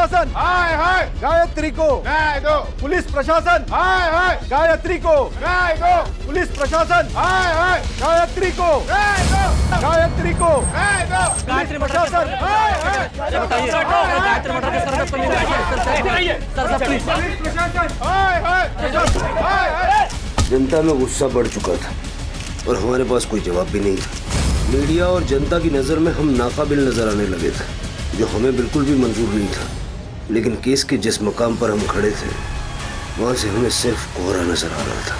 प्रशासन, हाय हाय, गायत्री को न्याय दो, पुलिस प्रशासन, हाय हाय, गायत्री को न्याय दो, पुलिस प्रशासन, हाय हाय, गायत्री को न्याय दो, गायत्री को न्याय दो, पुलिस प्रशासन, हाय हाय, गायत्री मटर के सर सब पुलिस प्रशासन, हाय हाय, हाय हाय। जनता में गुस्सा बढ़ चुका था और हमारे पास कोई जवाब भी नहीं था। मीडिया और जनता की नज़र में हम नाकाबिल नजर आने लगे थे, जो हमें बिल्कुल भी मंजूर नहीं था। लेकिन केस के जिस मकाम पर हम खड़े थे, वहां से हमें सिर्फ कोहरा नजर आ रहा था।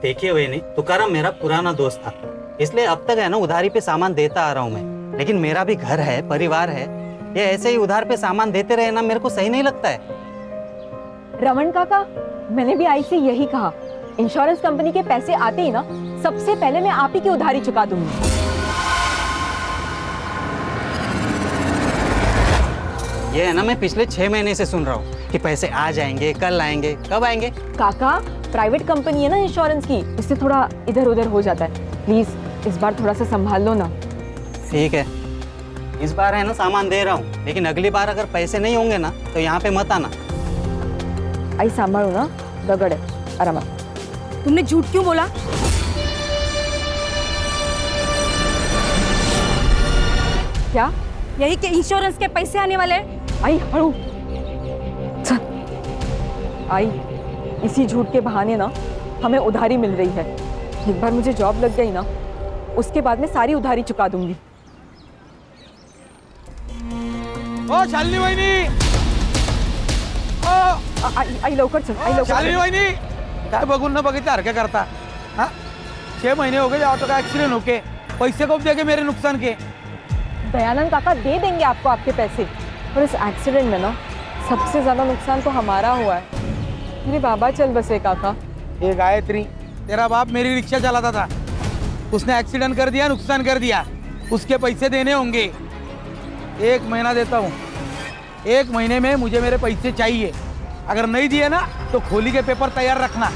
देखिए वही तुकाराम मेरा पुराना दोस्त था, इसलिए अब तक है ना उधारी पे सामान देता आ रहा हूँ मैं। लेकिन मेरा भी घर है, परिवार है, ये ऐसे ही उधार पे सामान देते रहे ना, मेरे को सही नहीं लगता है। रमन काका, मैंने भी आई से यही कहा, इंश्योरेंस कंपनी के पैसे आते ही ना सबसे पहले मैं आप ही की उधारी चुका दूंगी। ये है ना, मैं पिछले 6 महीने से सुन रहा हूँ कि पैसे आ जाएंगे, कल आएंगे, कब आएंगे। काका, प्राइवेट कंपनी है ना इंश्योरेंस की, इससे थोड़ा इधर उधर हो जाता है। प्लीज इस बार थोड़ा सा संभाल लो ना। ठीक है, इस बार है ना सामान दे रहा हूँ, लेकिन अगली बार अगर पैसे नहीं होंगे ना तो यहाँ पे मत आना। आई संभालो ना, रगड़ है आराम। तुमने झूठ क्यों बोला? क्या? यही कि इंश्योरेंस के पैसे आने वाले हैं। आई हड़ू आई, इसी झूठ के बहाने ना हमें उधारी मिल रही है। एक बार मुझे जॉब लग गई ना, उसके बाद मैं सारी उधारी चुका दूंगी। ओ शालिनी वहिनी, आई लवकर चल, आई लवकर शालिनी चल। वहिनी, काय बघून न बघितल्यासारखं करता? हाँ, 6 महीने हो गए ऑटो का एक्सीडेंट होके, पैसे कब देंगे मेरे नुकसान के? दयानंद काका दे देंगे आपको आपके पैसे। और इस एक्सीडेंट में ना सबसे ज्यादा नुकसान तो हमारा हुआ है। मेरे बाबा चल बसे काका। ये गायत्री, तेरा बाप मेरी रिक्शा चलाता था, उसने एक्सीडेंट कर दिया, नुकसान कर दिया, उसके पैसे देने होंगे। 1 महीना देता हूँ, 1 महीने में मुझे मेरे पैसे चाहिए। अगर नहीं दिए ना तो खोली के पेपर तैयार रखना।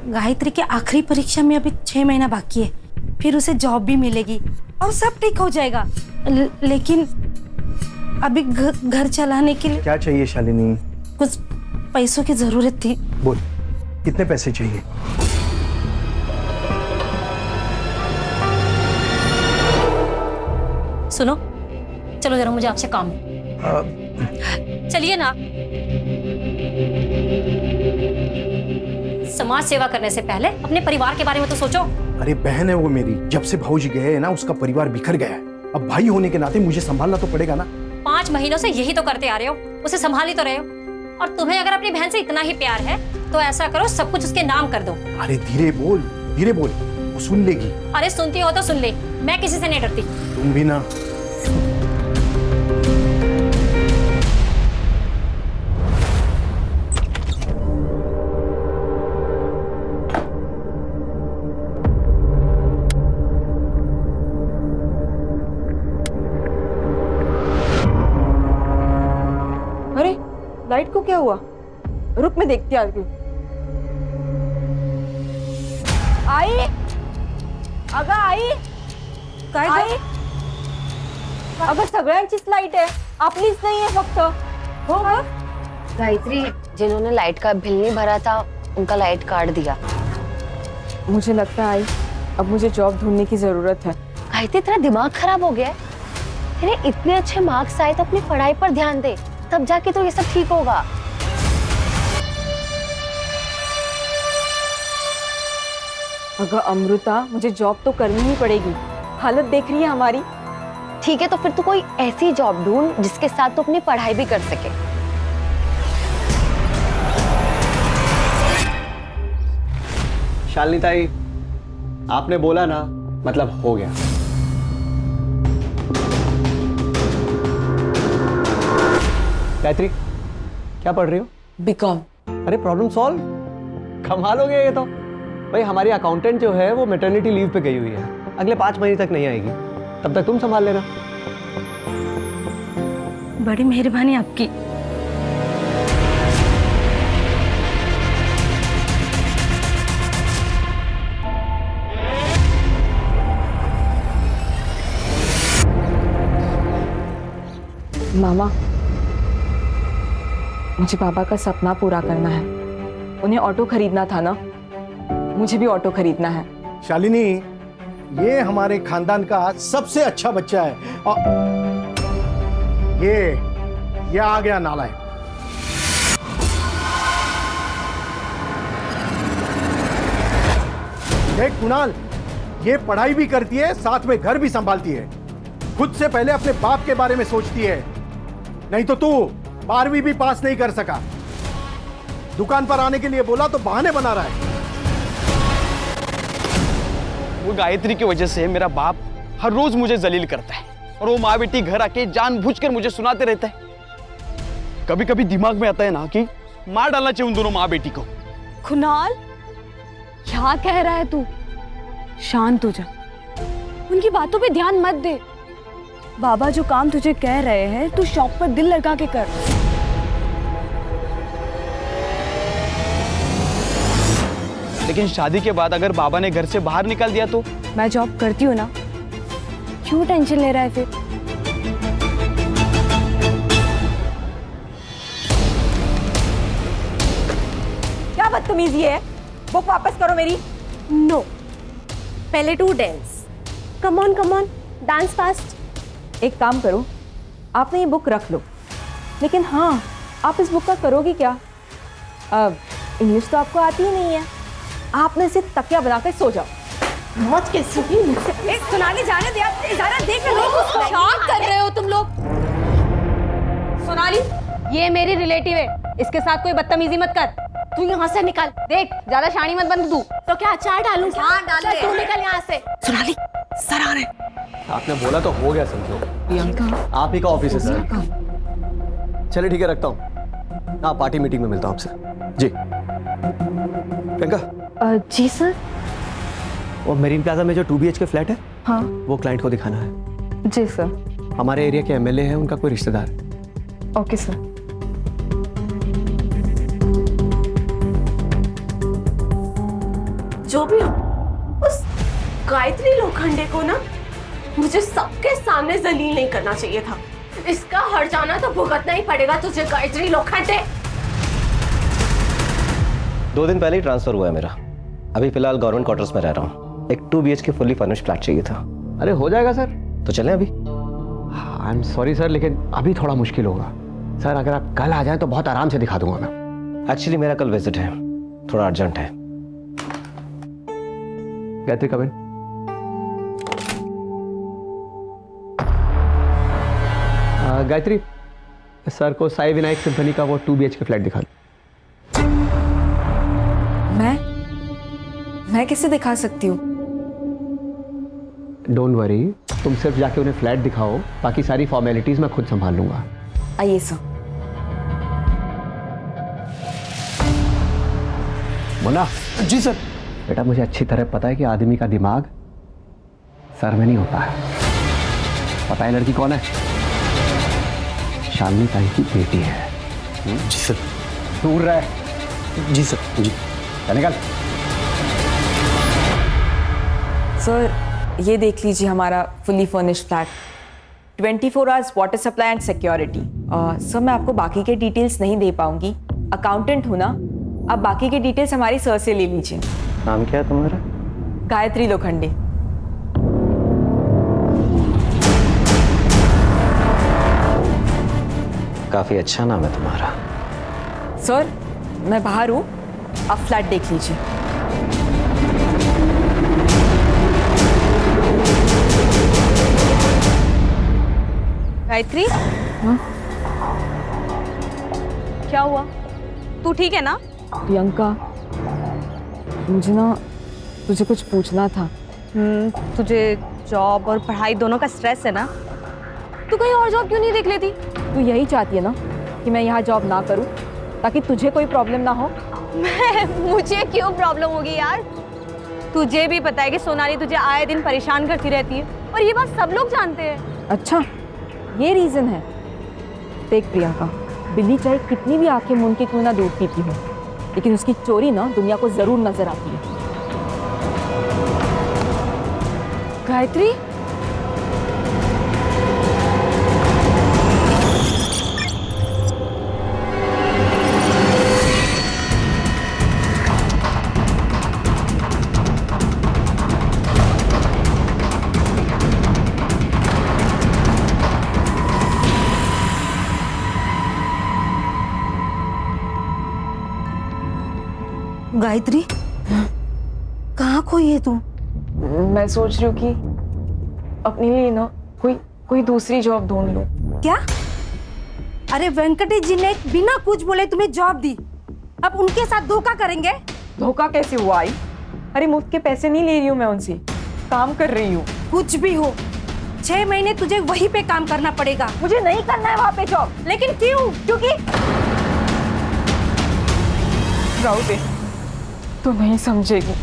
गायत्री की आखिरी परीक्षा में अभी 6 महीना बाकी है, फिर उसे जॉब भी मिलेगी और सब ठीक हो जाएगा। लेकिन अभी घर चलाने के लिए क्या चाहिए शालिनी? कुछ पैसों की जरूरत थी। बोल, कितने पैसे चाहिए? सुनो, चलो जरा, मुझे आपसे काम है। चलिए ना। समाज सेवा करने से पहले अपने परिवार के बारे में तो सोचो। अरे बहन है वो मेरी, जब से भाऊजी गए हैं ना उसका परिवार बिखर गया है। अब भाई होने के नाते मुझे संभालना तो पड़ेगा ना। 5 महीनों से यही तो करते आ रहे हो, उसे संभाल ही तो रहे हो। और तुम्हें अगर अपनी बहन से इतना ही प्यार है तो ऐसा करो, सब कुछ उसके नाम कर दो। अरे धीरे बोल, धीरे बोल, वो सुन लेगी। अरे सुनती हो तो सुन ले, मैं किसी से नहीं डरती। तुम भी ना। लाइट को क्या हुआ? रुक, मैं देखती हूँ। आई, अगं आई, काय आई, अगं सगळ्यांचीच लाईट आहे, आपलीच नाही आहे फक्त। हो का? गायत्री, जिन्होंने लाइट का बिल नहीं भरा था उनका लाइट काट दिया। मुझे लगता है आई, अब मुझे जॉब ढूंढने की जरूरत है। गायत्री, तेरा दिमाग खराब हो गया है? तेरे इतने अच्छे मार्क्स आए तो अपनी पढ़ाई पर ध्यान दे, तब जाके तो ये सब ठीक होगा। अगर अमृता, मुझे जॉब तो करनी ही पड़ेगी, हालत देख रही है हमारी। ठीक है, तो फिर तू कोई ऐसी जॉब ढूंढ जिसके साथ तू अपनी पढ़ाई भी कर सके। शालिनी ताई, आपने बोला ना, मतलब हो गया। गायत्री, क्या पढ़ रही हो? बीकॉम। अरे प्रॉब्लम सॉल्व, कमाल हो गया ये तो। भाई हमारी अकाउंटेंट जो है वो मैटरनिटी लीव पे गई हुई है, अगले 5 महीने तक नहीं आएगी, तब तक तुम संभाल लेना। बड़ी मेहरबानी आपकी। मामा, मुझे पापा का सपना पूरा करना है। उन्हें ऑटो खरीदना था ना, मुझे भी ऑटो खरीदना है। शालिनी, ये हमारे खानदान का सबसे अच्छा बच्चा है। और ये आ गया नालायक। देख कुणाल, ये पढ़ाई भी करती है, साथ में घर भी संभालती है। खुद से पहले अपने बाप के बारे में सोचती है। नहीं तो तू 12वीं भी पास नहीं कर सका। दुकान पर आने के लिए बोला तो बहाने बना रहा है। वो गायत्री की वजह से मेरा बाप हर रोज मुझे जलील करता है और वो माँ बेटी घर आके जानबूझकर मुझे सुनाते रहता है। कभी कभी दिमाग में आता है ना कि मार डालना चाहिए उन दोनों माँ बेटी को। कुणाल, क्या कह रहा है तू? शांत हो जा, उनकी बातों पे ध्यान मत दे। बाबा जो काम तुझे कह रहे हैं तू शौक पर दिल लगा के कर। लेकिन शादी के बाद अगर बाबा ने घर से बाहर निकाल दिया तो? मैं जॉब करती हूँ ना, क्यों टेंशन ले रहा है फिर? क्या बदतमीजी है? बुक वापस करो मेरी। नो, पहले टू dance. Come on dance fast. एक काम करो, आपने ये बुक रख लो, लेकिन हाँ, आप इस बुक का करोगी क्या? अब इंग्लिश तो आपको आती ही नहीं है, आपने इसे तकिया बनाकर सो जाओ। मौज के सोनाली जाने दिया, ज़रा देख लो, क्या कर रहे हो तुम लोग? सोनाली, ये मेरी रिलेटिव है, इसके साथ कोई बदतमीजी मत कर। तू यहाँ से निकल। देख, ज्यादा शानी मत बन तू। तो क्या अचार डालूं? हाँ डाल दे। तू निकल यहाँ से। सोनाली, सर आ रहे। आपने बोला तो हो गया समझो। प्रियंका, आप ही का ऑफिस है सर। चलिए ठीक है, रखता हूँ। हाँ, पार्टी मीटिंग में मिलता हूँ आपसे। जी प्रियंका। जी सर। वो मेरीन प्लाजा में जो 2 BHK फ्लैट है, हाँ वो क्लाइंट को दिखाना है। जी सर। हमारे एरिया के MLA है, उनका कोई रिश्तेदार है। Okay sir. जो भी हो, उस गायत्री लोखंडे को ना मुझे सबके सामने जलील नहीं करना चाहिए था। इसका हर जाना तो भुगतना ही पड़ेगा तुझे, गायत्री लोखंडे। 2 दिन पहले ही ट्रांसफर हुआ है मेरा। अभी फिलहाल गवर्नमेंट क्वार्टर्स में रह रहा हूँ। एक 2 BHK फुल्ली फर्निश्ड फ्लैट चाहिए था। अरे हो जाएगा सर। तो चलें अभी? आई एम सॉरी सर, लेकिन अभी थोड़ा मुश्किल होगा सर। अगर आप कल आ जाएं तो बहुत आराम से दिखा दूंगा मैं। एक्चुअली मेरा कल विजिट है, थोड़ा अर्जेंट है। गायत्री कम इन। गायत्री, सर को साई विनायक सिम्फनी का वो 2 BHK फ्लैट दिखा दो। मैं कैसे दिखा सकती हूँ? डोंट वरी, तुम सिर्फ जाके उन्हें फ्लैट दिखाओ, बाकी सारी फॉर्मेलिटीज मैं खुद संभाल लूंगा। आइए सर। मुन्ना। जी सर। बेटा, मुझे अच्छी तरह पता है कि आदमी का दिमाग सर में नहीं होता है। पता है लड़की कौन है? शालिनी ताई की बेटी है। जी सर। दूर रहे। जी सर। जी। चल निकल। सर, ये देख लीजिए हमारा fully furnished flat, 24 hours water supply and security. Sir, मैं आपको बाकी के डिटेल्स नहीं दे पाऊंगी, अकाउंटेंट हूँ ना। आप बाकी के डिटेल्स हमारी सर से ले लीजिए। नाम क्या है तुम्हारा? गायत्री लोखंडे। काफी अच्छा नाम है तुम्हारा। सर, मैं बाहर हूँ, आप फ्लैट देख लीजिए। गायत्री, क्या हुआ? तू ठीक है ना? प्रियंका, मुझे ना तुझे कुछ पूछना था। तुझे जॉब और पढ़ाई दोनों का स्ट्रेस है ना? तू कहीं और जॉब क्यों नहीं देख लेती? तू यही चाहती है ना कि मैं यहाँ जॉब ना करूँ ताकि तुझे कोई प्रॉब्लम ना हो? मुझे क्यों प्रॉब्लम होगी यार? तुझे भी पता है कि सोनाली तुझे आए दिन परेशान करती रहती है और ये बात सब लोग जानते हैं। अच्छा, ये रीजन है। देख प्रियंका, बिल्ली चाहे कितनी भी आंखें मूंद के क्यों ना दूध पीती हो, लेकिन उसकी चोरी ना दुनिया को जरूर नजर आती है। गायत्री, गायत्री, कहाँ खोई है तू? मैं सोच रही हूँ कि अपने लिए ना कोई दूसरी जॉब ढूंढ लूं। क्या? अरे वेंकटेश जी ने बिना कुछ बोले तुम्हें जॉब दी, अब उनके साथ धोखा करेंगे? धोखा कैसे हुआ आई? अरे मुफ्त के पैसे नहीं ले रही हूँ मैं उनसे, काम कर रही हूँ। कुछ भी हो, 6 महीने तुझे वहीं पे काम करना पड़ेगा। मुझे नहीं करना है वहाँ पे जॉब। लेकिन क्यों? क्योंकि राहु दे, तो नहीं समझेगी।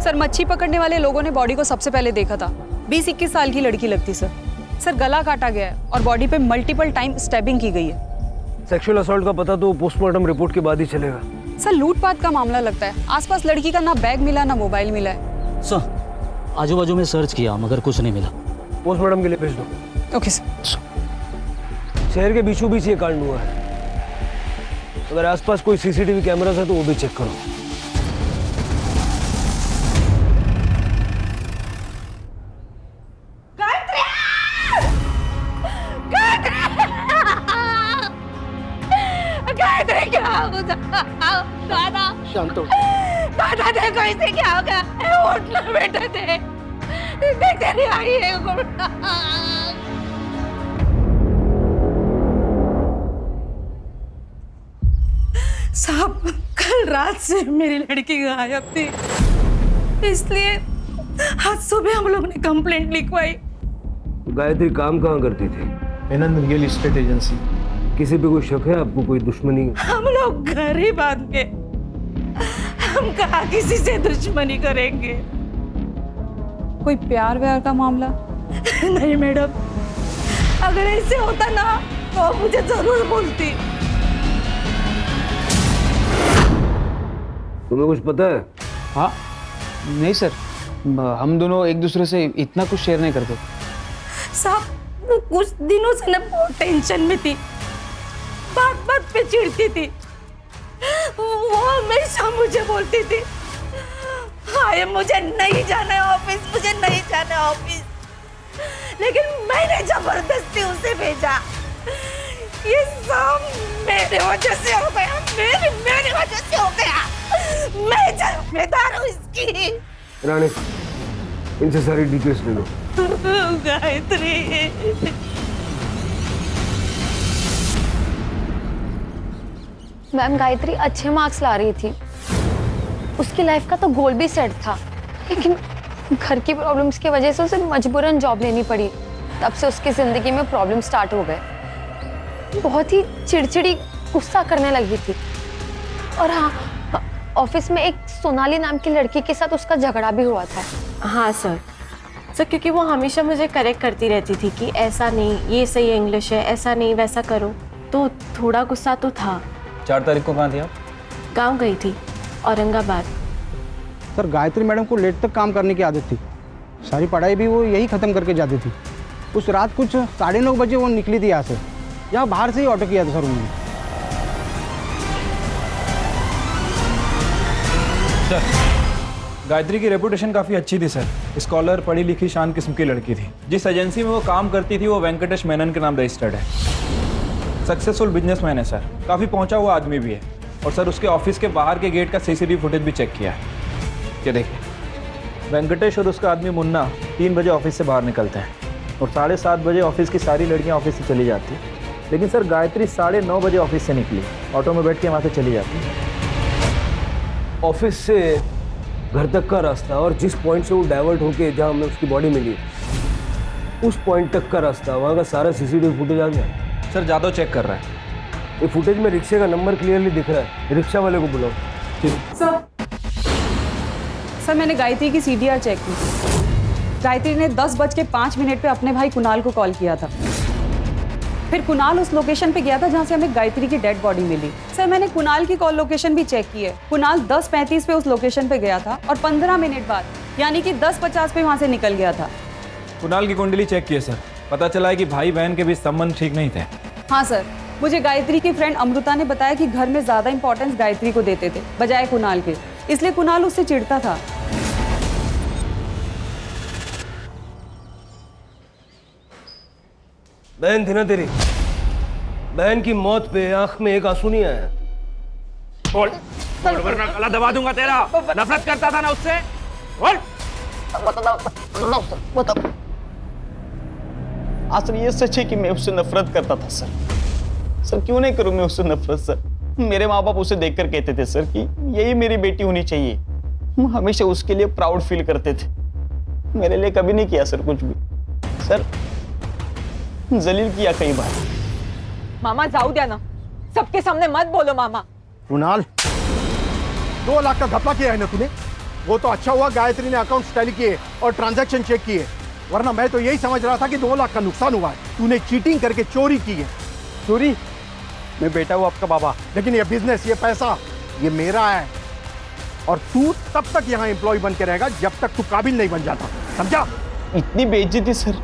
सर, मच्छी पकड़ने वाले लोगों ने बॉडी को सबसे पहले देखा था। 20-21 साल की लड़की लगती सर। सर, गला काटा गया है और बॉडी पे मल्टीपल टाइम स्टैबिंग की गई है। सेक्सुअल असॉल्ट का पता तो पोस्टमार्टम रिपोर्ट के बाद ही चलेगा। सर, लूटपाट का मामला लगता है। आसपास लड़की का ना बैग मिला ना मोबाइल मिला है। सर, आजू बाजू में सर्च किया मगर कुछ नहीं मिला। पोस्टमार्टम के लिए भेज दो। Okay sir. शहर के बीचों बीच ये कांड हुआ है। अगर आसपास कोई सीसीटीवी कैमरा है तो वो भी चेक करो। दादा, शांत हो। दादा देखो इसे क्या हो गया? उठना बेटा, देख तेरी आई है। साहब, कल रात से मेरी लड़की गायब थी, इसलिए आज सुबह हम लोग ने कंप्लेंट लिखवाई। गायत्री काम कहाँ करती थी? Menon real estate agency. किसी पे कोई शक है आपको? कोई दुश्मनी? हम लोग घर ही बांध के, हम कहाँ किसी से दुश्मनी करेंगे? कोई प्यार व्यार का मामला? नहीं मैडम, अगर ऐसे होता ना तो मुझे जरूर बोलती। तुम्हें कुछ पता है? हाँ, नहीं सर, हम दोनों एक दूसरे से इतना कुछ शेयर नहीं करते। साहब, वो कुछ दिनों से ना बहुत टेंशन में थी, बात बात पे चिढ़ती थी। वो हमेशा मुझे बोलती थी, हाय मुझे नहीं जाना है ऑफिस, मुझे नहीं जाना है ऑफिस, लेकिन मैंने जबरदस्ती उसे भेजा। ये सब मेरे वजह से हो गया, मेरी वजह से हो गया। मैं जिम्मेदार हूँ इसकी। रानी, इनसे सारी डिटेल्स ले लो। गायत्री, मैम, गायत्री अच्छे मार्क्स ला रही थी, उसकी लाइफ का तो गोल भी सेट था, लेकिन घर की प्रॉब्लम्स की वजह से उसे मजबूरन जॉब लेनी पड़ी। तब से उसकी जिंदगी में प्रॉब्लम स्टार्ट हो गए। बहुत ही चिड़चिड़ी, गुस्सा करने लगी थी। और हाँ, ऑफिस में एक सोनाली नाम की लड़की के साथ उसका झगड़ा भी हुआ था। हाँ सर, क्योंकि वो हमेशा मुझे करेक्ट करती रहती थी कि ऐसा नहीं, ये सही इंग्लिश है, ऐसा नहीं वैसा करो, तो थोड़ा गुस्सा तो था। 4 तारीख को कहाँ थी आप? गाँव गई थी, औरंगाबाद। सर, गायत्री मैडम को लेट तक काम करने की आदत थी। सारी पढ़ाई भी वो यही ख़त्म करके जाती थी। उस रात कुछ 9:30 बजे वो निकली थी यहाँ से। यहाँ बाहर से ही ऑटो किया था सर उन्होंने। गायत्री की रेपुटेशन काफ़ी अच्छी थी सर। स्कॉलर, पढ़ी लिखी, शान किस्म की लड़की थी। जिस एजेंसी में वो काम करती थी वो वेंकटेश मेनन के नाम रजिस्टर्ड है। सक्सेसफुल बिजनेसमैन है सर, काफ़ी पहुंचा हुआ आदमी भी है। और सर उसके ऑफिस के बाहर के गेट का सीसीटीवी फुटेज भी चेक किया है। ये देखिए, वेंकटेश और उसका आदमी मुन्ना 3 बजे ऑफिस से बाहर निकलते हैं और 7:30 बजे ऑफिस की सारी लड़कियां ऑफिस से चली जाती हैं। लेकिन सर गायत्री 9:30 बजे ऑफिस से निकली, ऑटो में बैठ के वहाँ से चली जाती है। ऑफिस से घर तक का रास्ता और जिस पॉइंट से वो डाइवर्ट होके जहाँ हमें उसकी बॉडी मिली उस पॉइंट तक का रास्ता, वहाँ का सारा सीसीटीवी फुटेज आ गया। सर जादव चेक कर रहा है। ये फुटेज में रिक्शे का नंबर क्लियरली दिख रहा है। रिक्शा वाले को बुलाओ। सर मैंने गायत्री की CDR चेक की। गायत्री ने 10:05 पे अपने भाई कुणाल को कॉल किया था। फिर कुणाल उस लोकेशन पे गया था जहाँ से हमें गायत्री की डेड बॉडी मिली। सर मैंने कुणाल की कॉल लोकेशन भी चेक की है। कुणाल 10:35 पे उस लोकेशन पे गया था और 15 मिनट बाद यानी कि 10:50 पे वहाँ से निकल गया था। कुणाल की कुंडली चेक की है सर, पता चला है कि भाई बहन के बीच संबंध ठीक नहीं थे। हाँ सर, मुझे गायत्री की फ्रेंड अमृता ने बताया कि घर में ज्यादा इंपॉर्टेंस गायत्री को देते थे बजाय कुणाल के, इसलिए कुणाल उससे चिढ़ता था। बहन थी ना तेरी, बहन की मौत पे आंख में एक आंसू नहीं आया। बोल वरना गला दबा दूंगा तेरा। नफरत करता था ना उससे, बोल। बताओ। असल ये सच है कि मैं उससे नफरत करता था सर। सर क्यों नहीं करूं मैं उससे नफरत सर। मेरे माँ बाप उसे देखकर कहते थे सर कि यही मेरी बेटी होनी चाहिए। हम हमेशा उसके लिए प्राउड फील करते थे। मेरे लिए कभी नहीं किया सर कुछ भी। सर जलील किया कई बार। मामा जाऊ द्या ना, सबके सामने मत बोलो मामा। कुणाल, 2 लाख का घपला किया है ना तूने? वो तो अच्छा हुआ गायत्री ने अकाउंट टैली किए और ट्रांजैक्शन चेक किए, वरना मैं तो यही समझ रहा था कि 2 लाख का नुकसान हुआ है। तूने चीटिंग करके चोरी की है। चोरी? मैं बेटा हूँ आपका बाबा। लेकिन ये बिजनेस, ये पैसा, ये मेरा है और तू तब तक यहाँ एम्प्लॉय बन के रहेगा जब तक तू काबिल नहीं बन जाता, समझा? इतनी बेइज्जती सर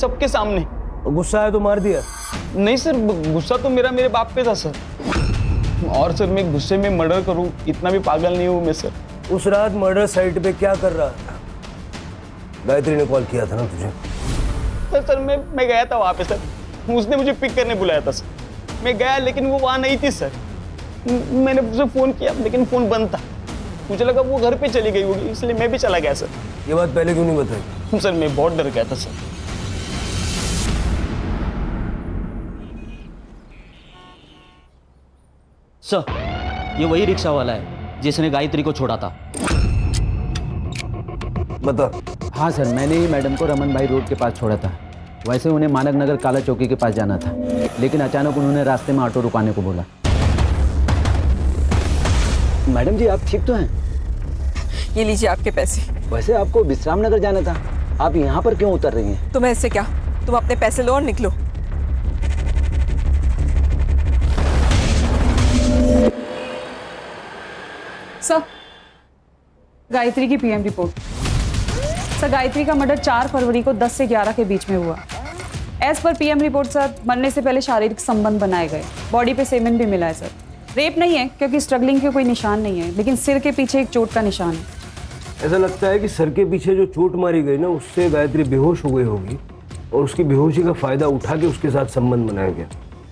सबके सामने। गुस्सा है तो मार दिया? नहीं सर, गुस्सा तो मेरे बाप पे था सर। और सर मैं गुस्से में मर्डर करूं इतना भी पागल नहीं हूं मैं सर। उस रात मर्डर साइट पे क्या कर रहा था? गायत्री ने कॉल किया था ना तुझे? सर मैं गया था वहां पे सर। उसने मुझे पिक करने बुलाया था सर। मैं गया लेकिन वो वहां नहीं थी सर। मैंने उसे फोन किया लेकिन फोन बंद था। मुझे लगा वो घर पे चली गई होगी, इसलिए मैं भी चला गया सर। ये बात पहले क्यों नहीं बताई? सर मैं बहुत डर गया था सर। सर ये वही रिक्शा वाला है जिसने गायत्री को छोड़ा था। बता। हाँ सर, मैंने ही मैडम को रमन भाई रोड के पास छोड़ा था। वैसे उन्हें मानक नगर काला चौकी के पास जाना था, लेकिन अचानक उन्होंने रास्ते में ऑटो रुकाने को बोला। मैडम जी आप ठीक तो हैं? ये लीजिए आपके पैसे। वैसे आपको विश्राम नगर जाना था, आप यहाँ पर क्यों उतर रही हैं? तुम्हें इससे क्या, तुम अपने पैसे लो और निकलो। सर गायत्री की PM रिपोर्ट। सर गायत्री का मर्डर 4 फरवरी को 10 से 11 के बीच में हुआ। As per PM report sir मरने से पहले शारीरिक संबंध बनाए गए। बॉडी पे सेमेन भी मिला है सर। रेप नहीं है क्योंकि स्ट्रगलिंग के कोई निशान नहीं है, लेकिन सिर के पीछे एक चोट का निशान है। ऐसा लगता है कि सर के पीछे जो चोट मारी गई ना, उससे गायत्री बेहोश हो गई होगी और उसकी बेहोशी का फायदा उठा के उसके साथ संबंध बनाया गया।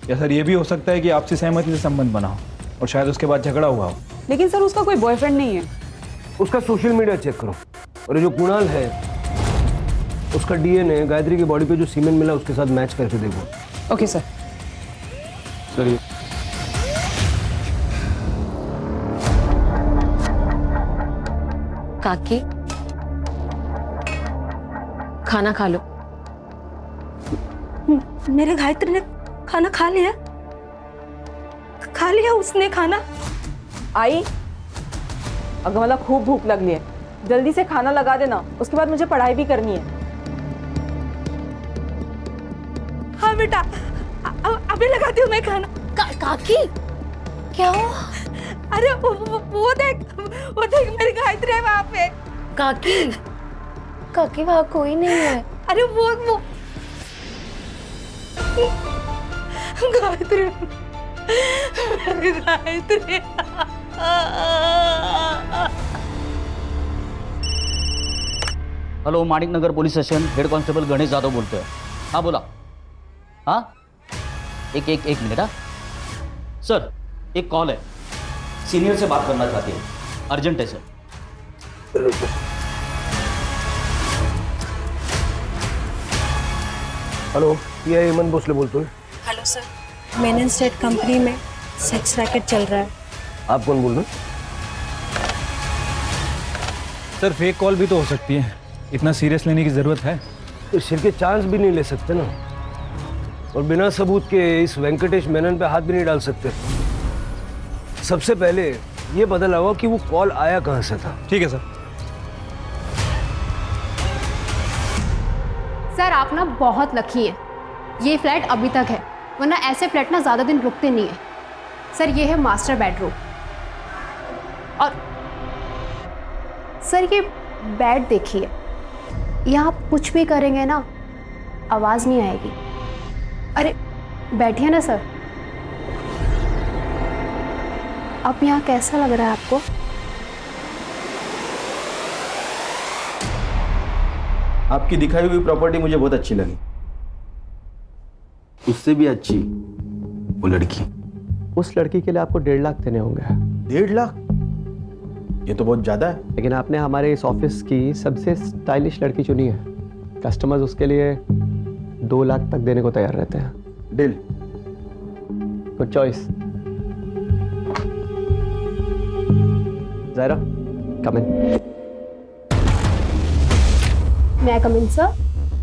या सर ये भी हो सकता है कि आपसी सहमति से संबंध बना हो और शायद उसके बाद झगड़ा हुआ हो। लेकिन सर उसका कोई बॉयफ्रेंड नहीं है। उसका सोशल मीडिया चेक करो और ये जो कुणाल है उसका DNA गायत्री की बॉडी पे जो सीमेन मिला उसके साथ मैच करके देखो। Okay sir. चलिए। काकी खाना खा लो। मेरे गायत्री ने खाना खा लिया? खा लिया उसने खाना? आई, अगर मतलब खूब भूख लग रही है, जल्दी से खाना लगा देना, उसके बाद मुझे पढ़ाई भी करनी है। हाँ बेटा, अभी लगाती हूँ मैं खाना। काकी क्या हुआ? अरे वो देख मेरी गायत्री है वहाँ पे। काकी वहाँ कोई नहीं है। अरे वो Gayatri Gayatri. Hello, Manik Nagar police station, head constable Ganesh Jadhav बोलते हैं। हाँ बोला। हाँ एक मिनट। हाँ सर, एक कॉल है। सीनियर से बात करना चाहती है, अर्जेंट है सर। हेलो, ये हेमंत भोसले बोलते हैं। Hello sir, Menon state company में सेक्स रैकेट चल रहा है। आप कौन बोल रहे हैं? सर फेक कॉल भी तो हो सकती है, इतना सीरियस लेने की जरूरत है? तो सिर के चांस भी नहीं ले सकते ना, और बिना सबूत के इस वेंकटेश मेनन पे हाथ भी नहीं डाल सकते। सबसे पहले ये पता लगाओ कि वो कॉल आया कहाँ से था। ठीक है सर। सर आप ना बहुत लकी है, ये फ्लैट अभी तक है, वरना ऐसे फ्लैट ना ज़्यादा दिन रुकते नहीं है। सर ये है मास्टर बेडरूम, और सर ये बेड देखिए, यहाँ आप कुछ भी करेंगे ना आवाज़ नहीं आएगी। अरे बैठिए ना सर। अब यहाँ कैसा लग रहा है आपको? आपकी दिखाई हुई प्रॉपर्टी मुझे बहुत अच्छी लगी, उससे भी अच्छी वो लड़की। उस लड़की के लिए आपको 1.5 लाख देने होंगे। 1.5 लाख? ये तो बहुत ज्यादा है। लेकिन आपने हमारे इस ऑफिस की सबसे स्टाइलिश लड़की चुनी है, कस्टमर्स उसके लिए 2 लाख तक देने को तैयार रहते हैं। Deal. Good choice. Zaira, come in. मैं कम इन सर?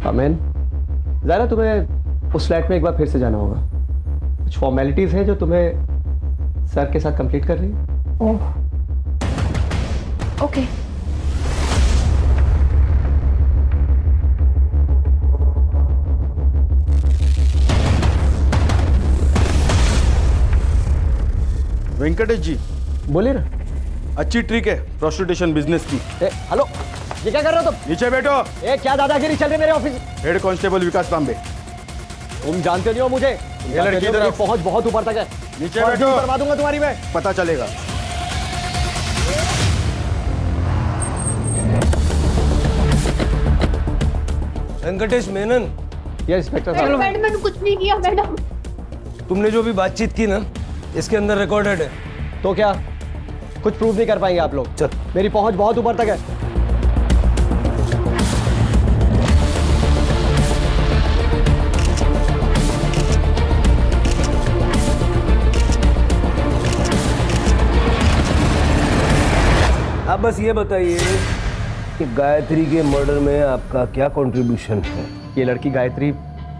कम इन। ज़ायरा, तुम्हें उस फ्लैट में एक बार फिर से जाना होगा, कुछ फॉर्मेलिटीज हैं जो तुम्हें सर के साथ कंप्लीट कर रही है। Oh okay. वेंकटेश जी बोलिए ना। अच्छी ट्रिक है प्रोस्टिट्यूशन बिजनेस की। हेलो, ये क्या कर रहे हो तुम? नीचे बैठो। क्या दादागिरी चल रही है मेरे ऑफिस? हेड कांस्टेबल विकास तांबे। तुम जानते नहीं हो मुझे, ये लड़की इधर पहुंच बहुत ऊपर तक है। नीचे बैठो, करवा दूंगा तुम्हारी मैं। पता चलेगा। वेंकटेश मेनन। ये इंस्पेक्टर साहब। मैंने कुछ नहीं किया मैडम। तुमने जो भी बातचीत की ना, इसके अंदर रिकॉर्डेड है। तो क्या कुछ प्रूव नहीं कर पाएंगे आप लोग? चल, मेरी पहुंच बहुत ऊपर तक है। आप बस ये बताइए कि गायत्री के मर्डर में आपका क्या कंट्रीब्यूशन है? ये लड़की गायत्री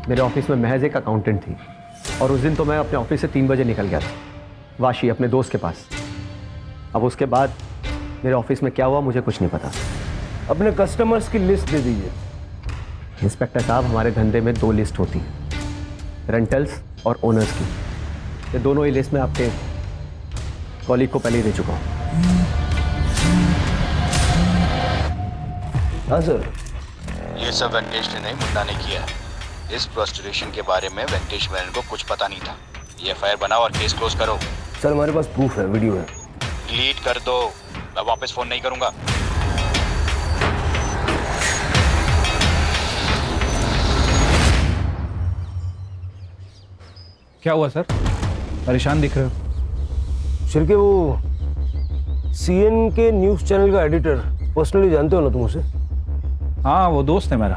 मेरे ऑफिस में महज एक अकाउंटेंट थी, और उस दिन तो मैं अपने ऑफिस से 3 बजे निकल गया था वाशी अपने दोस्त के पास। अब उसके बाद मेरे ऑफिस में क्या हुआ मुझे कुछ नहीं पता। अपने कस्टमर्स की लिस्ट दे दीजिए। इंस्पेक्टर साहब, हमारे धंधे में 2 लिस्ट होती हैं, रेंटल्स और ओनर्स की। ये दोनों ही लिस्ट में आपके कॉलीग को पहले ही दे चुका हूँ। हाँ सर। ये सब वेंकटेश ने नहीं, मुन्ना ने किया है। इस प्रोस्टिट्यूशन के बारे में वेंकटेश मेनन को कुछ पता नहीं था। ये एफआईआर बनाओ और केस क्लोज करो। सर हमारे पास प्रूफ है, वीडियो है। डिलीट कर दो, मैं वापस फोन नहीं करूंगा। क्या हुआ सर, परेशान दिख रहे हो? शिरके, वो सीएन के न्यूज चैनल का एडिटर पर्सनली जानते हो ना तुम उसे? हाँ, वो दोस्त है मेरा।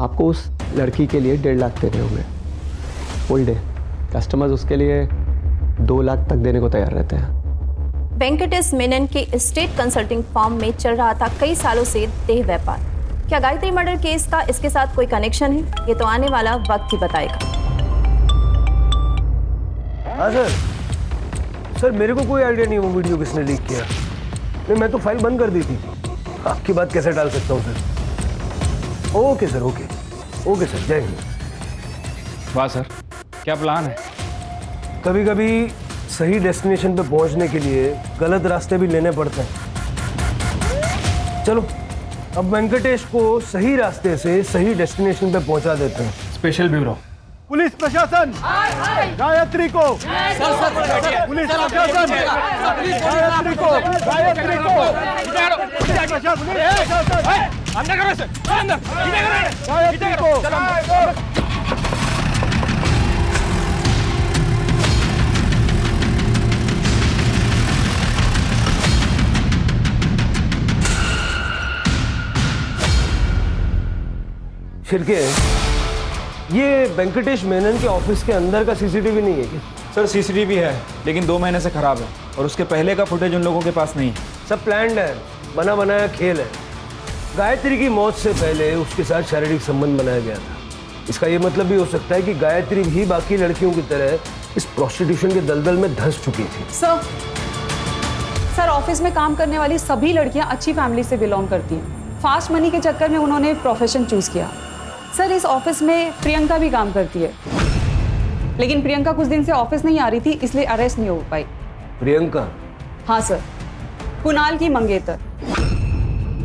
आपको उस लड़की के लिए 1.5 लाख देने होंगे फुल डे। कस्टमर्स उसके लिए 2 लाख तक देने को तैयार रहते हैं। वेंकटेश मेनन के स्टेट कंसल्टिंग फर्म में चल रहा था कई सालों से देह व्यापार। क्या गायत्री मर्डर केस का इसके साथ कोई कनेक्शन है? ये तो आने वाला वक्त ही बताएगा। हाँ सर। सर मेरे को कोई आइडिया नहीं वो वीडियो किसने लीक किया। नहीं, मैं तो फाइल बंद कर दी थी। आपकी बात कैसे डाल सकता हूँ sir? Okay sir, okay okay sir, जय हिंद। वाह सर, क्या प्लान है? कभी कभी सही डेस्टिनेशन पे पहुंचने के लिए गलत रास्ते भी लेने पड़ते हैं। चलो अब वेंकटेश को सही रास्ते से सही डेस्टिनेशन पे पहुंचा देते हैं। स्पेशल ब्यूरो, पुलिस प्रशासन, गायत्री को, पुलिस प्रशासन, गायत्री को, गायत्री को, अंदर करो सर, अंदर, गायत्री को। छिड़के, ये वेंकटेश मेनन के ऑफिस के अंदर का सीसीटीवी नहीं है क्या? सर सीसीटीवी है, लेकिन 2 महीने से खराब है और उसके पहले का फुटेज उन लोगों के पास नहीं है। सब प्लान्ड है, बना बनाया खेल है। गायत्री की मौत से पहले उसके साथ शारीरिक संबंध बनाया गया था। इसका ये मतलब भी हो सकता है कि गायत्री भी बाकी लड़कियों की तरह इस प्रोस्टिट्यूशन के दलदल में धंस चुकी थी। सर ऑफिस में काम करने वाली सभी लड़कियां अच्छी फैमिली से बिलोंग करती हैं। फास्ट मनी के चक्कर में उन्होंने प्रोफेशन चूज किया। सर इस ऑफिस में प्रियंका भी काम करती है, लेकिन प्रियंका कुछ दिन से ऑफिस नहीं आ रही थी, इसलिए अरेस्ट नहीं हो पाई। प्रियंका? हाँ सर, कुणाल की मंगेतर।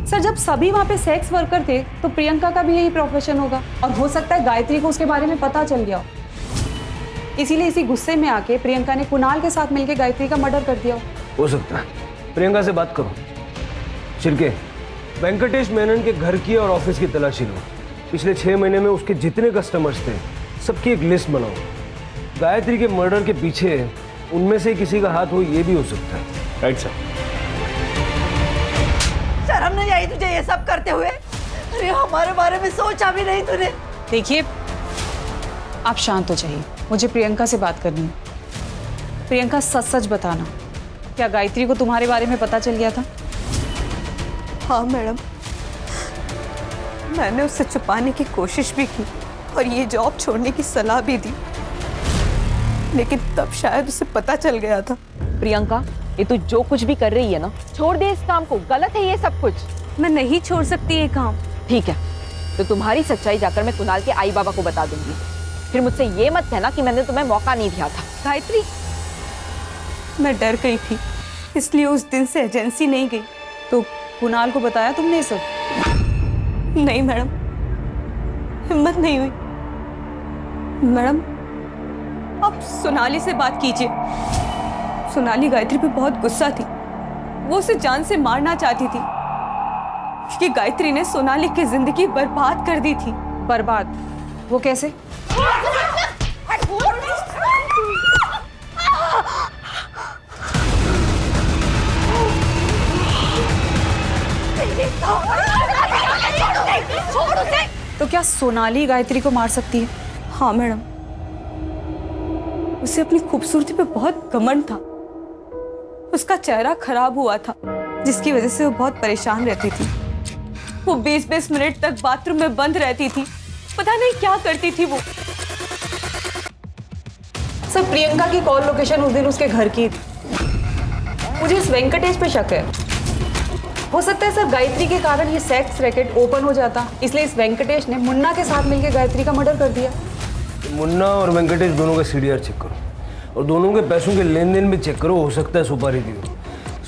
सर जब सभी वहाँ पे सेक्स वर्कर थे तो प्रियंका का भी यही प्रोफेशन होगा, और हो सकता है गायत्री को उसके बारे में पता चल गया हो, इसीलिए इसी गुस्से में आके प्रियंका ने कुणाल के साथ मिलकर गायत्री का मर्डर कर दिया हो सकता है। प्रियंका से बात करो। छिड़के, वेंकटेश मेनन के घर की और ऑफिस की तलाशी लो। पिछले 6 महीने में उसके जितने कस्टमर्स थे सबकी एक लिस्ट बनाओ। गायत्री के मर्डर के पीछे उनमें से किसी का हाथ हो, ये भी हो सकता है। Right sir. शर्म नहीं आई तुझे ये सब करते हुए? अरे हमारे बारे में सोचा भी नहीं तूने। देखिए आप शांत हो जाइए, मुझे प्रियंका से बात करनी है। प्रियंका सच सच बताना, क्या गायत्री को तुम्हारे बारे में पता चल गया था? हाँ मैडम, मैंने उससे छुपाने की कोशिश भी की और ये जॉब छोड़ने की सलाह भी दी, लेकिन तब शायद उसे पता चल गया था। प्रियंका, ये तू जो कुछ भी कर रही है ना, छोड़ दे इस काम को। गलत है ये सब कुछ। मैं नहीं छोड़ सकती ये काम। ठीक है, तो तुम्हारी सच्चाई जाकर मैं कुणाल के आई बाबा को बता दूंगी। फिर मुझसे ये मत कहना कि मैंने तुम्हें मौका नहीं दिया था। गायत्री, मैं डर गई थी, इसलिए उस दिन से एजेंसी नहीं गई। तो कुणाल को बताया तुमने सब? नहीं मैडम, हिम्मत नहीं हुई। मैडम आप सोनाली से बात कीजिए। सोनाली गायत्री पे बहुत गुस्सा थी, वो उसे जान से मारना चाहती थी क्योंकि गायत्री ने सोनाली की जिंदगी बर्बाद कर दी थी। बर्बाद? वो कैसे? तो क्या सोनाली गायत्री को मार सकती है? हाँ मैडम, उसे अपनी खूबसूरती पे बहुत घमंड था। उसका चेहरा खराब हुआ था, जिसकी वजह से वो बहुत परेशान रहती थी। वो 20-20 मिनट तक बाथरूम में बंद रहती थी, पता नहीं क्या करती थी वो। सर प्रियंका की कॉल लोकेशन उस दिन उसके घर की थी। मुझे इस वेंकटेश पे शक है। हो सकता है सर गायत्री के कारण ये सेक्स रैकेट ओपन हो जाता, इसलिए इस वेंकटेश ने मुन्ना के साथ मिलकर गायत्री का मर्डर कर दिया। मुन्ना और वेंकटेश दोनों का सीडीआर चेक करो और दोनों के पैसों के लेन देन भी चेक करो। हो सकता है सुपारी दी हो।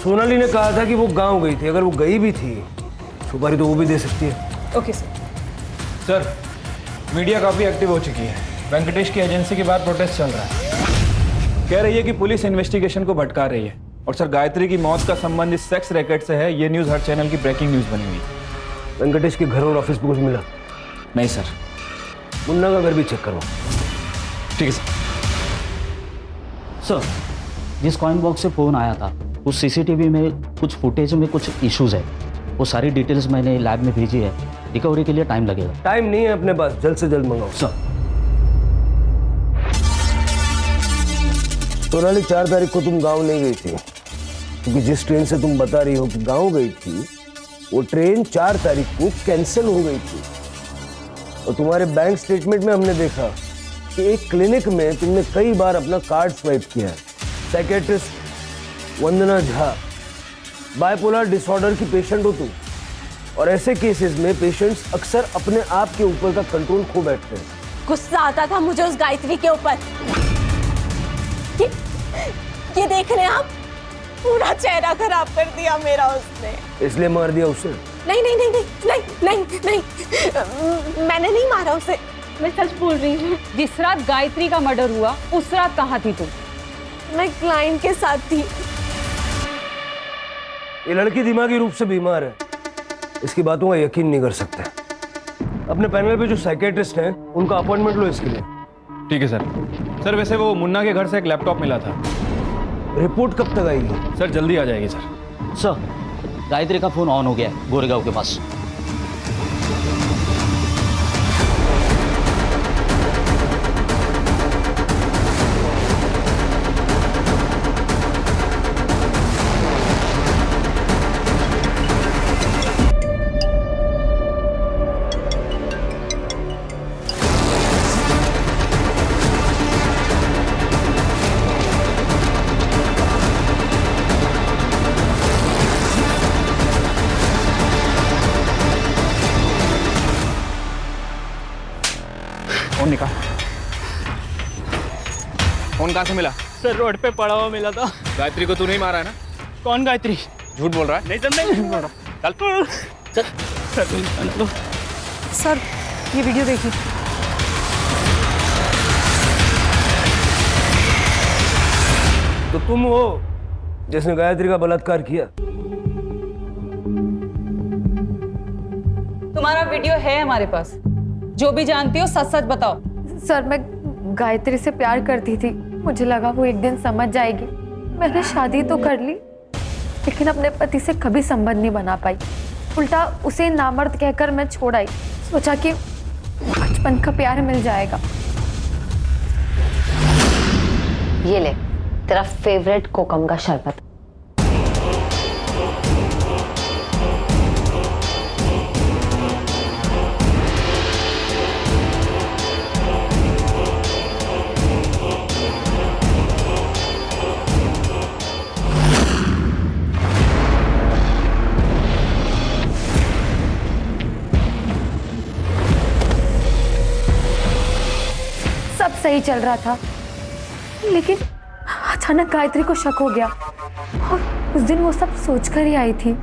सोनाली ने कहा था कि वो गांव गई थी, अगर वो गई भी थी सुपारी तो वो भी दे सकती है। Okay sir. सर मीडिया काफ़ी एक्टिव हो चुकी है। वेंकटेश की एजेंसी के बाद प्रोटेस्ट चल रहा है। कह रही है कि पुलिस इन्वेस्टिगेशन को भटका रही है। और सर गायत्री की मौत का संबंध इस सेक्स रैकेट से है, ये न्यूज़ हर चैनल की ब्रेकिंग न्यूज़ बनी हुई। वेंकटेश के घर और ऑफिस पर कुछ मिला? नहीं सर। मुन्ना का घर भी चेक करो। ठीक है सर। सर जिस कॉइन बॉक्स से फ़ोन आया था उस सीसीटीवी में कुछ फुटेज में कुछ इश्यूज है, वो सारी डिटेल्स मैंने लैब में भेजी है। रिकवरी के लिए टाइम लगेगा। टाइम नहीं है अपने पास, जल्द से जल्द मंगाओ। सर सोनाली 4 तारीख को तुम गांव नहीं गई थी, क्योंकि जिस ट्रेन से तुम बता रही हो कि गांव गई थी वो ट्रेन 4 तारीख को कैंसिल हो गई थी। और तुम्हारे बैंक स्टेटमेंट में हमने देखा कि एक क्लिनिक में तुमने कई बार अपना कार्ड स्वाइप किया है। साइकेट्रिस्ट वंदना झा, बाइपोलर डिसऑर्डर की पेशेंट हो तुम, और ऐसे केसेस में पेशेंट्स अक्सर अपने आप के ऊपर का कंट्रोल खो बैठते हैं। गुस्सा आता था मुझे उस गायत्री के ऊपर। ये देख रहे हैं आप, पूरा चेहरा खराब कर दिया मेरा उसने। इसलिए मार दिया उसे? नहीं नहीं नहीं नहीं नहीं नहीं नहीं, मैंने नहीं मारा उसे, मैं सच बोल रही हूँ। जिस रात गायत्री का मर्डर हुआ उस रात कहाँ थी तुम? मैं क्लाइंट के साथ थी। ये लड़की दिमागी रूप से बीमार है, इसकी बातों का यकीन नहीं कर सकते। अपने पैनल पे जो साइकेट्रिस्ट हैं उनका अपॉइंटमेंट लो इसके लिए। ठीक है सर। सर वैसे वो मुन्ना के घर से एक लैपटॉप मिला था। रिपोर्ट कब तक आएगी? सर जल्दी आ जाएगी सर। सर गायत्री का फोन ऑन हो गया है गोरेगांव के पास। निकाल। फोन कहाँ से मिला? सर रोड पे पड़ा हुआ मिला था। गायत्री को तू नहीं मारा है ना? कौन गायत्री? झूठ बोल रहा है? नहीं सर, नहीं झूठ बोल रहा। चल सर, सर ये वीडियो देखिए। तो तुम हो जिसने गायत्री का बलात्कार किया? तुम्हारा वीडियो है हमारे पास, जो भी जानती हो सच सच बताओ। सर मैं गायत्री से प्यार करती थी, मुझे लगा वो एक दिन समझ जाएगी। मैंने शादी तो कर ली लेकिन अपने पति से कभी संबंध नहीं बना पाई। उल्टा उसे नामर्द कहकर मैं छोड़ आई। सोचा कि बचपन का प्यार मिल जाएगा। ये ले तेरा फेवरेट कोकम का शरबत। सब सही चल रहा था लेकिन अचानक गायत्री को शक हो गया और उस दिन वो सब सोचकर ही आई थी।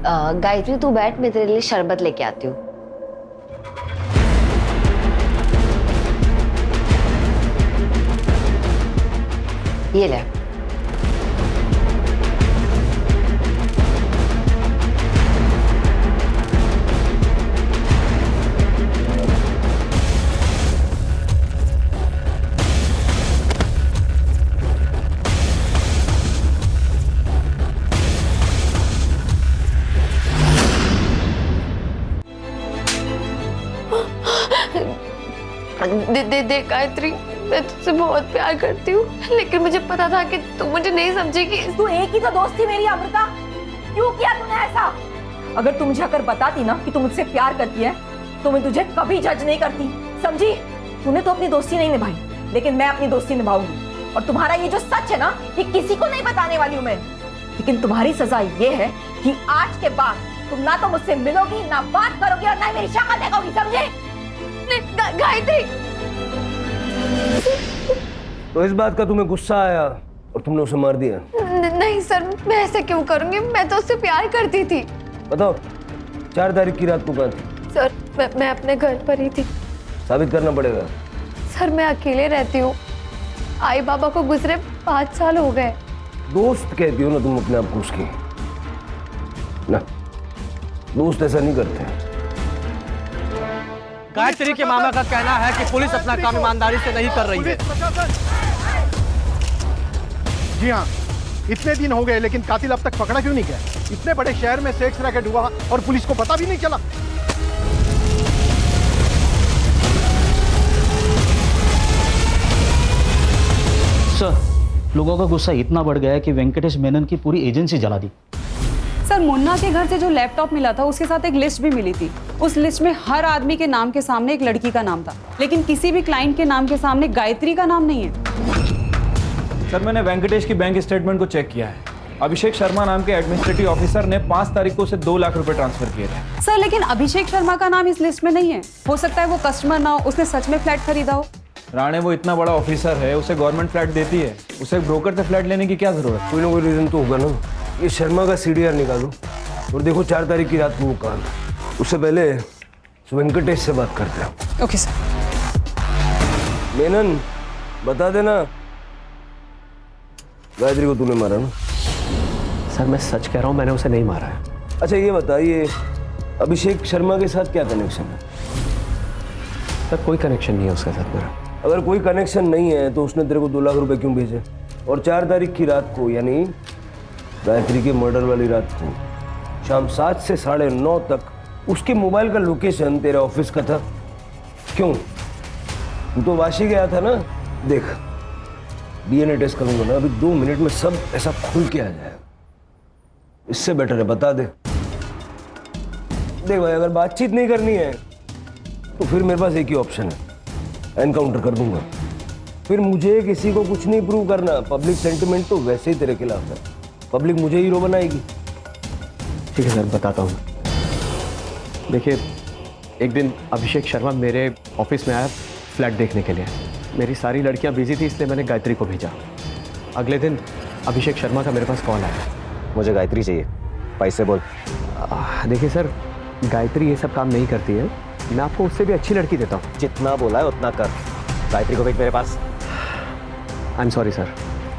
गायत्री तू बैठ, मैं तेरे लिए शरबत लेके आती हूँ। ये ले। दे गायत्री, मैं तुझसे बहुत प्यार करती हूँ लेकिन मुझे पता था कि तू मुझे नहीं समझेगी। तू एक ही तो दोस्त थी मेरी अमृता, क्यों किया तूने ऐसा? अगर तू मुझे अगर बताती ना कि तू मुझसे प्यार करती है तो मैं तुझे कभी जज नहीं करती, समझी? तूने तो अपनी दोस्ती नहीं निभाई लेकिन मैं अपनी दोस्ती निभाऊंगी। और तुम्हारा ये जो सच है ना, ये किसी को नहीं बताने वाली हूँ मैं। लेकिन तुम्हारी सजा ये है कि आज के बाद तुम ना तो मुझसे मिलोगी, ना बात करोगी और ना मेरी शक्ल देखोगी, समझे? गायत्री, तो इस बात का तुम्हें गुस्सा आया और तुमने उसे मार दिया? नहीं सर, मैं ऐसे क्यों करूंगी? मैं तो उससे प्यार करती थी। बताओ 4 तारीख की रात को कहाँ थी? सर मैं अपने घर पर ही थी। साबित करना पड़ेगा। सर मैं अकेले रहती हूँ, आई बाबा को गुजरे 5 साल हो गए। दोस्त कहती हो ना तुम अपने आप को उसकी? ना, दोस्त ऐसा नहीं करते। गायत्री के मामा का कहना है कि पुलिस अपना काम ईमानदारी से नहीं कर रही है। जी हाँ, इतने दिन हो गए लेकिन कातिल अब तक पकड़ा क्यों नहीं गया? इतने बड़े शहर में सेक्स रैकेट हुआ और पुलिस को पता भी नहीं चला। सर, लोगों का गुस्सा इतना बढ़ गया है कि वेंकटेश मेनन की पूरी एजेंसी जला दी। सर मुन्ना के घर से जो लैपटॉप मिला था उसके साथ एक लिस्ट भी मिली थी। उस लिस्ट में हर आदमी के नाम के सामने एक लड़की का नाम था लेकिन किसी भी क्लाइंट के नाम के सामने गायत्री का नाम नहीं है। सर मैंने वेंकटेश की बैंक स्टेटमेंट को चेक किया है। अभिषेक शर्मा नाम के एडमिनिस्ट्रेटिव ऑफिसर ने 5 तारीख को उसे 2 लाख रुपए ट्रांसफर किए थे। सर लेकिन अभिषेक शर्मा का नाम इस लिस्ट में नहीं है। हो सकता है वो कस्टमर ना हो, उसने सच में फ्लैट खरीदा हो। राणे वो इतना बड़ा ऑफिसर है, उसे गवर्नमेंट फ्लैट देती है, उसे ब्रोकर से फ्लैट लेने की क्या जरूरत? कोई ना कोई रीजन तो होगा ना। ये शर्मा का CDR निकालो और देखो 4 तारीख की रात को वो कहाँ। उससे पहले वेंकटेश से बात करते हैं। Okay sir. मेनन बता देना गायत्री को तूने मारा ना? सर मैं सच कह रहा हूँ, मैंने उसे नहीं मारा है। अच्छा ये बताइए अभिषेक शर्मा के साथ क्या कनेक्शन है? सर कोई कनेक्शन नहीं है उसके साथ मेरा। अगर कोई कनेक्शन नहीं है तो उसने तेरे को 2 लाख रुपए क्यों भेजे? और 4 तारीख की रात को यानी गायत्री के मर्डर वाली रात को शाम 7 से 9:30 तक उसके मोबाइल का लोकेशन तेरे ऑफिस का था। क्यों? तू तो वाशी गया था ना। देख DNA टेस्ट करूंगा ना, अभी 2 मिनट में सब ऐसा खुल के आ जाएगा। इससे बेटर है बता दे। देख भाई, अगर बातचीत नहीं करनी है तो फिर मेरे पास एक ही ऑप्शन है, एनकाउंटर कर दूंगा। फिर मुझे किसी को कुछ नहीं प्रूव करना। पब्लिक सेंटिमेंट तो वैसे ही तेरे खिलाफ है, पब्लिक मुझे हीरो बनाएगी। ठीक है सर, बताता हूँ। देखिए एक दिन अभिषेक शर्मा मेरे ऑफिस में आया फ्लैट देखने के लिए। मेरी सारी लड़कियां बिजी थी, इसलिए मैंने गायत्री को भेजा। अगले दिन अभिषेक शर्मा का मेरे पास कॉल आया। मुझे गायत्री चाहिए, पैसे बोल। देखिए सर, गायत्री ये सब काम नहीं करती है, मैं आपको उससे भी अच्छी लड़की देता हूँ। जितना बोला है उतना कर। गायत्री को भेज मेरे पास। आई एम सॉरी सर,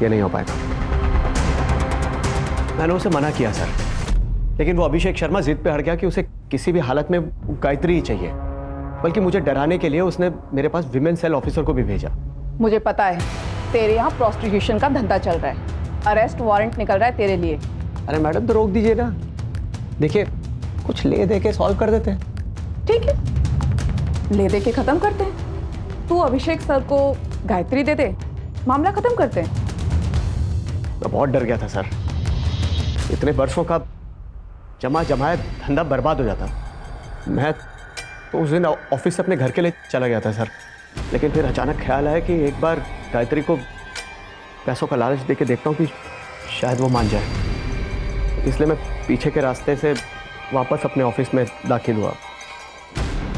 ये नहीं हो पाएगा। मैंने उसे मना किया सर, लेकिन वो अभिषेक शर्मा जिद पे अड़ गया कि उसे किसी भी हालत में गायत्री ही चाहिए। बल्कि मुझे डराने के लिए उसने मेरे पास विमेन सेल ऑफिसर को भी भेजा। मुझे पता है तेरे यहाँ प्रोस्टिट्यूशन का धंधा चल रहा है, अरेस्ट वारंट निकल रहा है तेरे लिए। अरे मैडम तो रोक दीजिए ना, देखिए कुछ ले दे के सॉल्व कर देते हैं। ठीक है, ले दे के खत्म करते हैं। तू अभिषेक सर को गायत्री दे दे, मामला खत्म करते हैं। मैं बहुत डर गया था सर, इतने वर्षों का जमा जमाया धंधा बर्बाद हो जाता। मैं तो उस दिन ऑफिस से अपने घर के लिए चला गया था सर, लेकिन फिर अचानक ख्याल आया कि एक बार गायत्री को पैसों का लालच दे के देखता हूँ कि शायद वो मान जाए। इसलिए मैं पीछे के रास्ते से वापस अपने ऑफिस में दाखिल हुआ।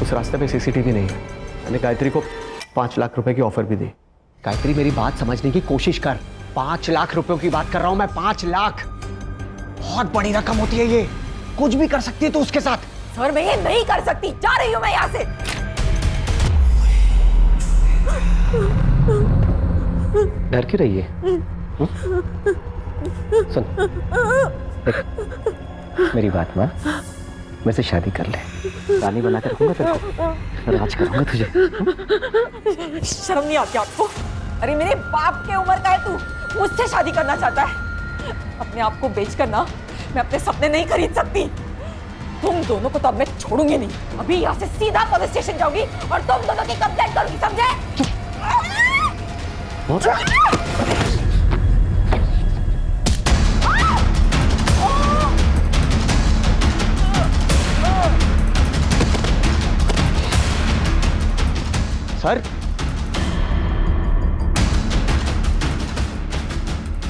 उस रास्ते पे सीसीटीवी नहीं है। मैंने गायत्री को 5 लाख रुपए की ऑफर भी दी। गायत्री मेरी बात समझने की कोशिश कर, 5 लाख रुपयों की बात कर रहा हूं मैं। 5 लाख बहुत बड़ी रकम होती है, ये कुछ भी कर सकती है तो उसके साथ। सर मैं ये नहीं कर सकती, जा रही हूँ मैं यहाँ से। डर क्यों रही है? सुन देख, मेरी बात मान, मेरे से शादी कर ले। रानी बना कर रखूंगा तेरे को, राज करूंगा तुझे। शर्म नहीं आती आपको? अरे मेरे बाप के उम्र का है तू, मुझसे शादी करना चाहता है? अपने आप को बेचकर ना मैं अपने सपने नहीं खरीद सकती। तुम दोनों को तो अब मैं छोड़ूंगी नहीं। अभी यहाँ से सीधा पुलिस स्टेशन जाऊंगी और तुम दोनों की कंप्लेंट करूंगी, समझे? सर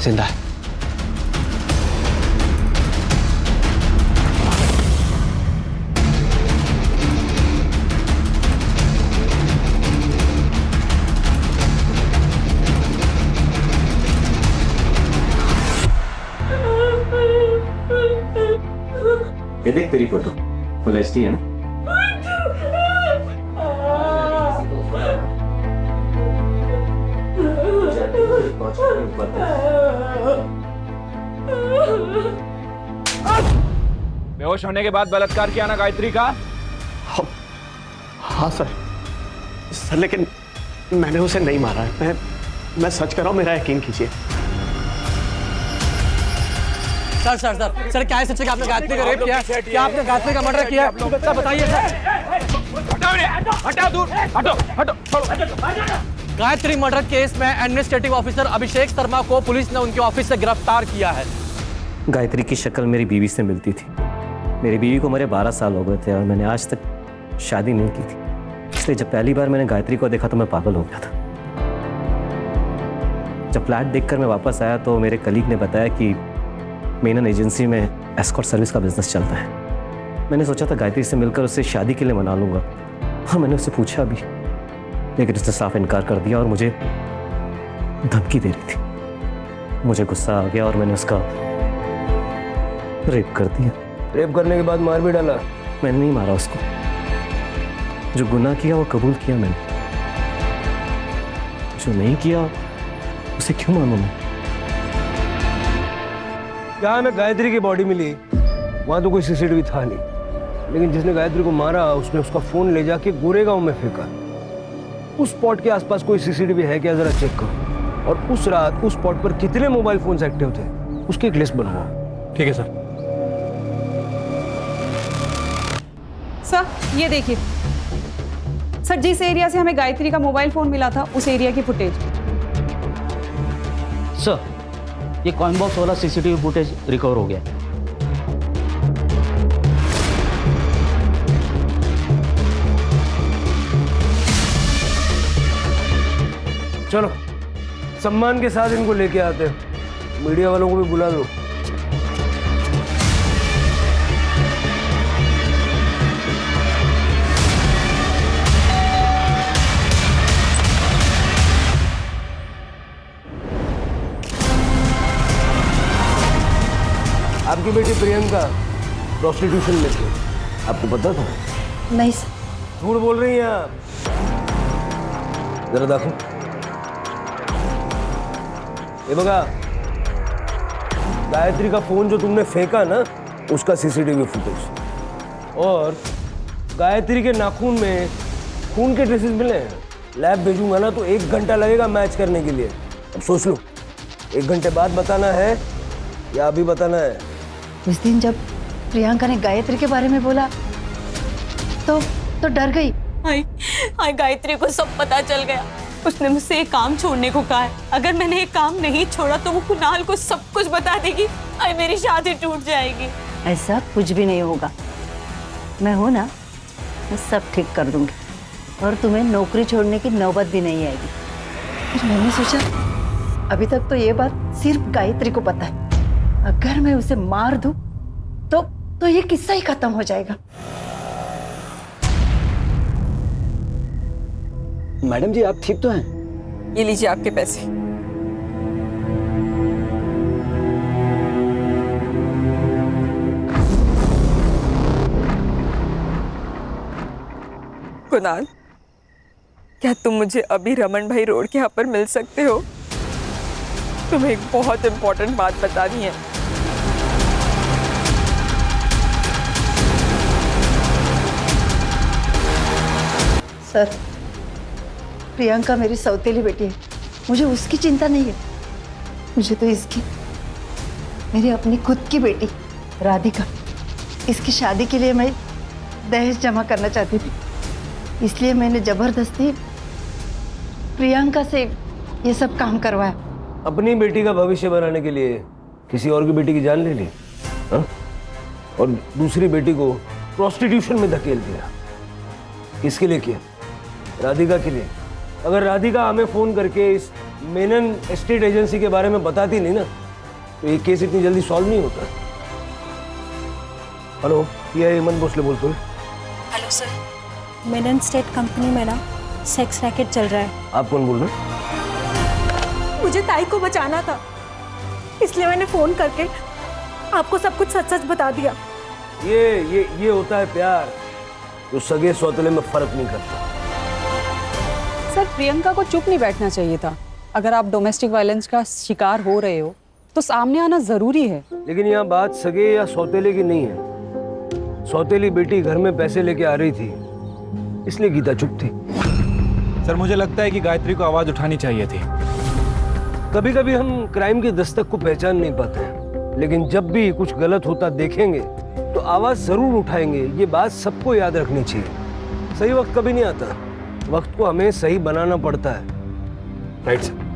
जिंदा है। ये देख तेरी फोटो फुल एचडी है ना? बेहोश होने के बाद बलात्कार किया ना गायत्री का? हाँ सर, लेकिन मैंने उसे नहीं मारा है। मैं सच कर रहा हूँ, मेरा यकीन कीजिए। सर सर सर सर क्या है सच? आपने गायत्री का रेप किया? क्या आपने गायत्री का मर्डर किया? सर बताइए सर। गायत्री मर्डर केस में एडमिनिस्ट्रेटिव ऑफिसर अभिषेक शर्मा को पुलिस ने उनके ऑफिस से गिरफ्तार किया है। गायत्री की शक्ल मेरी बीवी से मिलती थी। मेरी बीवी को मेरे 12 साल हो गए थे और मैंने आज तक शादी नहीं की थी। इसलिए जब पहली बार मैंने गायत्री को देखा तो मैं पागल हो गया था। जब फ्लैट देखकर मैं वापस आया तो मेरे कलीग ने बताया कि मेनन एजेंसी में एस्कॉर्ट सर्विस का बिजनेस चलता है। मैंने सोचा था गायत्री से मिलकर उससे शादी के लिए मना लूंगा, और मैंने उससे पूछा भी, लेकिन उसने साफ इनकार कर दिया और मुझे धमकी दे रही थी। मुझे गुस्सा आ गया और मैंने उसका रेप कर दिया। रेप करने के बाद मार भी डाला? मैंने नहीं मारा उसको, जो गुनाह किया वो कबूल किया मैंने, जो नहीं किया उसे क्यों मानूं मैं? यहाँ में गायत्री की बॉडी मिली, वहाँ तो कोई सीसीटीवी था नहीं, लेकिन जिसने गायत्री को मारा उसने उसका फोन ले जाके गोरेगांव में फेंका। उस स्पॉट के आसपास कोई सीसीटीवी है क्या, जरा चेक करो। और उस रात उस स्पॉट पर कितने मोबाइल फोन्स एक्टिव थे उसकी एक लिस्ट बनवाओ। ठीक है सर। सर ये देखिए सर, जिस एरिया से हमें गायत्री का मोबाइल फोन मिला था उस एरिया की फुटेज। सर ये कॉइन बॉक्स वाला सीसीटीवी फुटेज रिकवर हो गया। चलो सम्मान के साथ इनको लेके आते हैं, मीडिया वालों को भी बुला दो। आपकी बेटी प्रियंका प्रोस्टिट्यूशन में थी, आपको पता था? नहीं सर। झूठ बोल रही हैं आप। जरा देखो, ये बघा, गायत्री का फोन जो तुमने फेंका ना, उसका सीसीटीवी फुटेज, और गायत्री के नाखून में खून के ट्रेसेस मिले हैं। लैब भेजूंगा ना तो 1 घंटा लगेगा मैच करने के लिए। अब सोच लो, 1 घंटे बाद बताना है या अभी बताना है? उस दिन जब प्रियंका ने गायत्री के बारे में बोला तो डर गई। हाय गायत्री को सब पता चल गया। उसने मुझसे एक काम छोड़ने को कहा है। अगर मैंने एक काम नहीं छोड़ा तो वो कुणाल को सब कुछ बता देगी। हाय मेरी शादी टूट जाएगी। ऐसा कुछ भी नहीं होगा, मैं हूं ना, मैं सब ठीक कर दूंगी और तुम्हें नौकरी छोड़ने की नौबत भी नहीं आएगी। फिर मैंने सोचा अभी तक तो ये बात सिर्फ गायत्री को पता है, अगर मैं उसे मार दूं तो ये किस्सा ही खत्म हो जाएगा। मैडम जी, आप ठीक तो हैं? ये लीजिए आपके पैसे। कुणाल, क्या तुम मुझे अभी रमन भाई रोड के यहाँ पर मिल सकते हो? तुम्हें एक बहुत इंपॉर्टेंट बात बतानी है। सर, प्रियंका मेरी सौतेली बेटी है, मुझे उसकी चिंता नहीं है, मुझे तो इसकी, मेरी अपनी खुद की बेटी राधिका, इसकी शादी के लिए मैं दहेज जमा करना चाहती थी, इसलिए मैंने जबरदस्ती प्रियंका से ये सब काम करवाया। अपनी बेटी का भविष्य बनाने के लिए किसी और की बेटी की जान ले ली, हाँ? और दूसरी बेटी को प्रोस्टिट्यूशन में धकेल दिया। किसके लिए किया? राधिका के लिए। अगर राधिका हमें फोन करके इस मेनन एस्टेट एजेंसी के बारे में बताती नहीं ना, तो ये केस इतनी जल्दी सॉल्व नहीं होता। हेलो, ये हेमंत भोसले बोलते हैं। Hello sir, Menon state company में ना सेक्स रैकेट चल रहा है। आप कौन बोल रहे हैं? मुझे ताई को बचाना था, इसलिए मैंने फोन करके आपको सब कुछ सच सच बता दिया। ये होता है प्यार, जो सगे सौतेले में फर्क नहीं करता। सर, प्रियंका को चुप नहीं बैठना चाहिए था। अगर आप डोमेस्टिक वायलेंस का शिकार हो रहे हो तो सामने आना जरूरी है। लेकिन यहाँ बात सगे या सौतेले की नहीं है। सौतेली बेटी घर में पैसे लेके आ रही थी, इसलिए गीता चुप थी। सर, मुझे लगता है कि गायत्री को आवाज उठानी चाहिए थी। कभी कभी हम क्राइम की दस्तक को पहचान नहीं पाते हैं, लेकिन जब भी कुछ गलत होता देखेंगे तो आवाज जरूर उठाएंगे। ये बात सबको याद रखनी चाहिए। सही वक्त कभी नहीं आता, वक्त को हमें सही बनाना पड़ता है। Right sir.